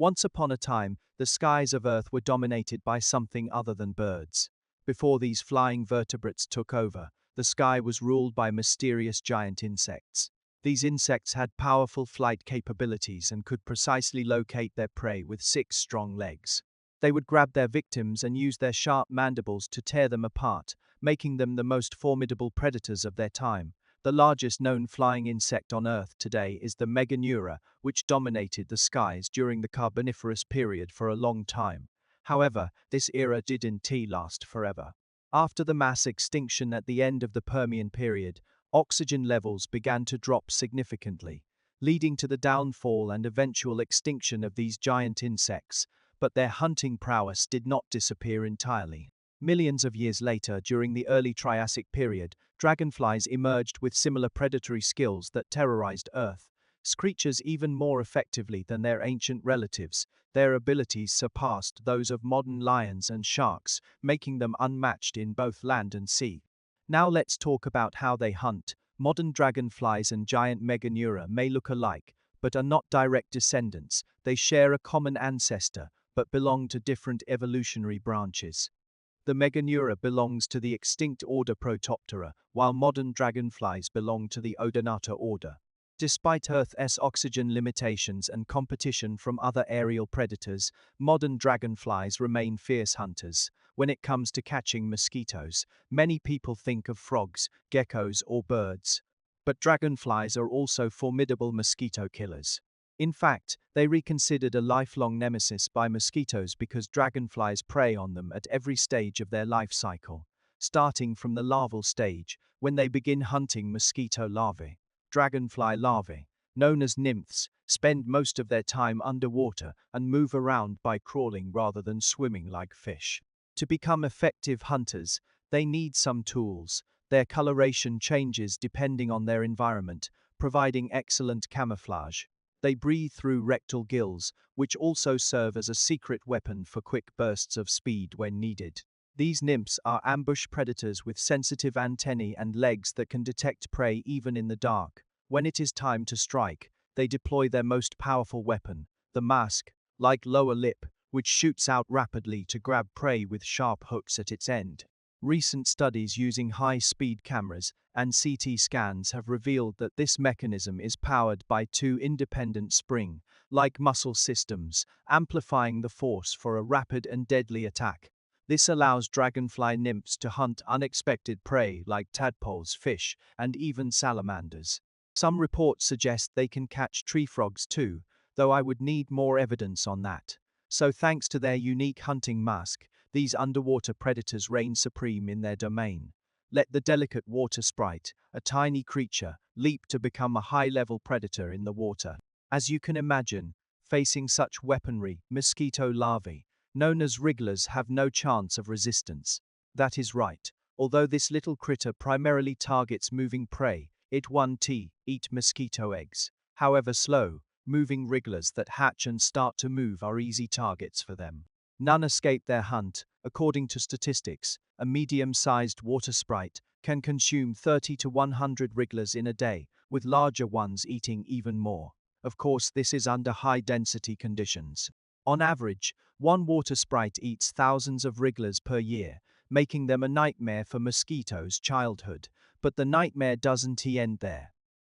Once upon a time, the skies of Earth were dominated by something other than birds. Before these flying vertebrates took over, the sky was ruled by mysterious giant insects. These insects had powerful flight capabilities and could precisely locate their prey with 6 strong legs. They would grab their victims and use their sharp mandibles to tear them apart, making them the most formidable predators of their time. The largest known flying insect on Earth today is the Meganeura, which dominated the skies during the Carboniferous period for a long time. However, this era didn't last forever. After the mass extinction at the end of the Permian period, oxygen levels began to drop significantly, leading to the downfall and eventual extinction of these giant insects, but their hunting prowess did not disappear entirely. Millions of years later, during the early Triassic period, dragonflies emerged with similar predatory skills that terrorized Earth. Creatures even more effectively than their ancient relatives, their abilities surpassed those of modern lions and sharks, making them unmatched in both land and sea. Now let's talk about how they hunt. Modern dragonflies and giant Meganeura may look alike, but are not direct descendants. They share a common ancestor, but belong to different evolutionary branches. The Meganeura belongs to the extinct order Protoptera, while modern dragonflies belong to the Odonata order. Despite Earth's oxygen limitations and competition from other aerial predators, modern dragonflies remain fierce hunters. When it comes to catching mosquitoes, many people think of frogs, geckos, or birds. But dragonflies are also formidable mosquito killers. In fact, they are considered a lifelong nemesis by mosquitoes because dragonflies prey on them at every stage of their life cycle. Starting from the larval stage, when they begin hunting mosquito larvae. Dragonfly larvae, known as nymphs, spend most of their time underwater and move around by crawling rather than swimming like fish. To become effective hunters, they need some tools. Their coloration changes depending on their environment, providing excellent camouflage. They breathe through rectal gills, which also serve as a secret weapon for quick bursts of speed when needed. These nymphs are ambush predators with sensitive antennae and legs that can detect prey even in the dark. When it is time to strike, they deploy their most powerful weapon, the mask-like lower lip, which shoots out rapidly to grab prey with sharp hooks at its end. Recent studies using high-speed cameras and CT scans have revealed that this mechanism is powered by 2 independent spring-like muscle systems, amplifying the force for a rapid and deadly attack. This allows dragonfly nymphs to hunt unexpected prey like tadpoles, fish, and even salamanders. Some reports suggest they can catch tree frogs too, though I would need more evidence on that. So thanks to their unique hunting mask, these underwater predators reign supreme in their domain. Let the delicate water sprite, a tiny creature, leap to become a high-level predator in the water. As you can imagine, facing such weaponry, mosquito larvae, known as wrigglers, have no chance of resistance. That is right. Although this little critter primarily targets moving prey, it won't eat mosquito eggs. However, slow-moving wrigglers that hatch and start to move are easy targets for them. None escape their hunt. According to statistics, a medium-sized water sprite can consume 30 to 100 wrigglers in a day, with larger ones eating even more. Of course, this is under high-density conditions. On average, one water sprite eats thousands of wrigglers per year, making them a nightmare for mosquitoes' childhood. But the nightmare doesn't end there.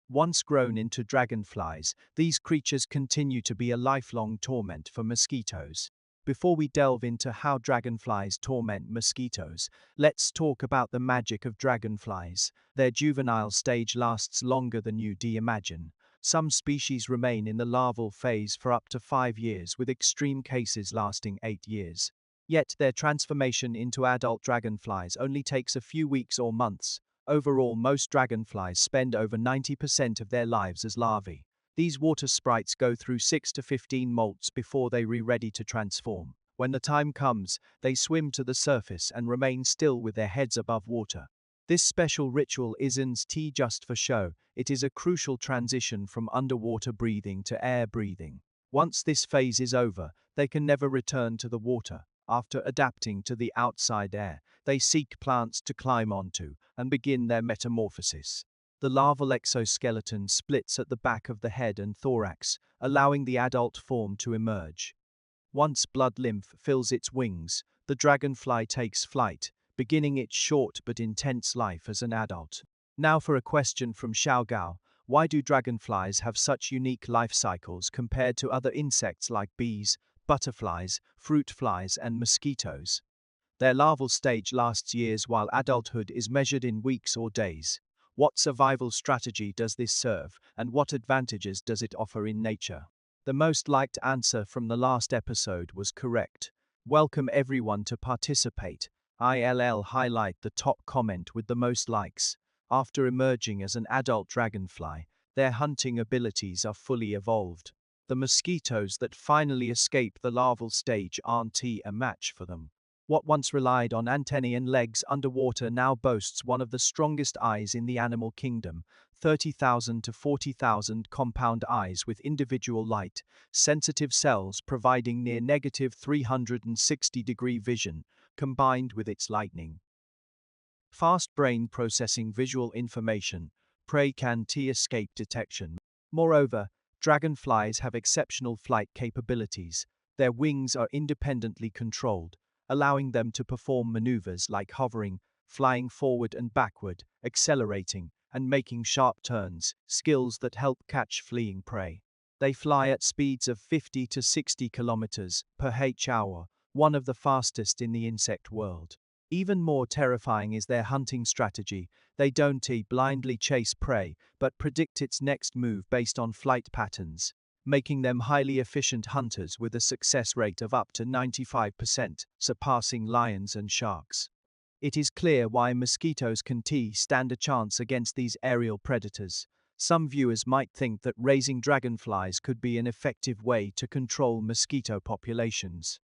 Once grown into dragonflies, these creatures continue to be a lifelong torment for mosquitoes. Before we delve into how dragonflies torment mosquitoes, let's talk about the magic of dragonflies. Their juvenile stage lasts longer than you'd imagine. Some species remain in the larval phase for up to 5 years, with extreme cases lasting 8 years. Yet their transformation into adult dragonflies only takes a few weeks or months. Overall, most dragonflies spend over 90% of their lives as larvae. These water sprites go through 6 to 15 molts before they are ready to transform. When the time comes, they swim to the surface and remain still with their heads above water. This special ritual isn't just for show, it is a crucial transition from underwater breathing to air breathing. Once this phase is over, they can never return to the water. After adapting to the outside air, they seek plants to climb onto and begin their metamorphosis. The larval exoskeleton splits at the back of the head and thorax, allowing the adult form to emerge. Once blood lymph fills its wings, the dragonfly takes flight, beginning its short but intense life as an adult. Now for a question from Xiaogao. Why do dragonflies have such unique life cycles compared to other insects like bees, butterflies, fruit flies, and mosquitoes? Their larval stage lasts years while adulthood is measured in weeks or days. What survival strategy does this serve, and what advantages does it offer in nature? The most liked answer from the last episode was correct. Welcome everyone to participate. ILL highlight the top comment with the most likes. After emerging as an adult dragonfly, their hunting abilities are fully evolved. The mosquitoes that finally escape the larval stage aren't a match for them. What once relied on antennae and legs underwater now boasts one of the strongest eyes in the animal kingdom, 30,000 to 40,000 compound eyes with individual light, sensitive cells providing near negative 360-degree vision, combined with its lightning fast brain processing visual information, prey can escape detection. Moreover, dragonflies have exceptional flight capabilities. Their wings are independently controlled, allowing them to perform maneuvers like hovering, flying forward and backward, accelerating, and making sharp turns, skills that help catch fleeing prey. They fly at speeds of 50 to 60 kilometers per hour, one of the fastest in the insect world. Even more terrifying is their hunting strategy. They don't blindly chase prey, but predict its next move based on flight patterns, making them highly efficient hunters with a success rate of up to 95%, surpassing lions and sharks. It is clear why mosquitoes can stand a chance against these aerial predators. Some viewers might think that raising dragonflies could be an effective way to control mosquito populations.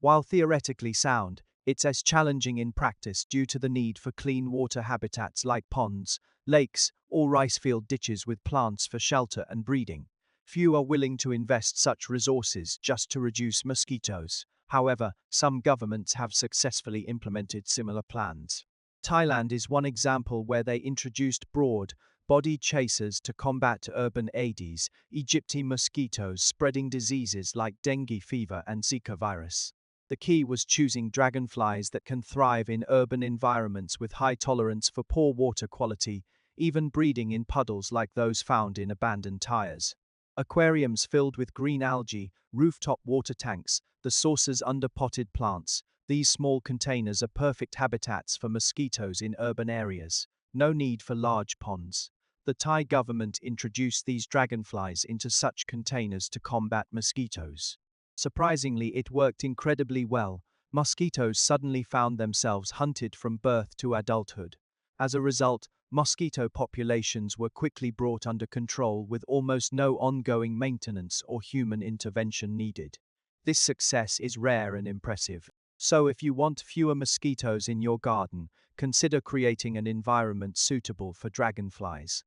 While theoretically sound, it's as challenging in practice due to the need for clean water habitats like ponds, lakes, or rice field ditches with plants for shelter and breeding. Few are willing to invest such resources just to reduce mosquitoes. However, some governments have successfully implemented similar plans. Thailand is one example where they introduced broad-bodied chasers to combat urban Aedes aegypti mosquitoes spreading diseases like dengue fever and Zika virus. The key was choosing dragonflies that can thrive in urban environments with high tolerance for poor water quality, even breeding in puddles like those found in abandoned tires. Aquariums filled with green algae, rooftop water tanks, the sources under potted plants. These small containers are perfect habitats for mosquitoes in urban areas. No need for large ponds. The Thai government introduced these dragonflies into such containers to combat mosquitoes. Surprisingly, it worked incredibly well. Mosquitoes suddenly found themselves hunted from birth to adulthood. As a result, mosquito populations were quickly brought under control with almost no ongoing maintenance or human intervention needed. This success is rare and impressive. So if you want fewer mosquitoes in your garden, consider creating an environment suitable for dragonflies.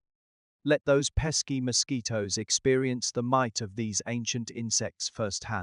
Let those pesky mosquitoes experience the might of these ancient insects firsthand.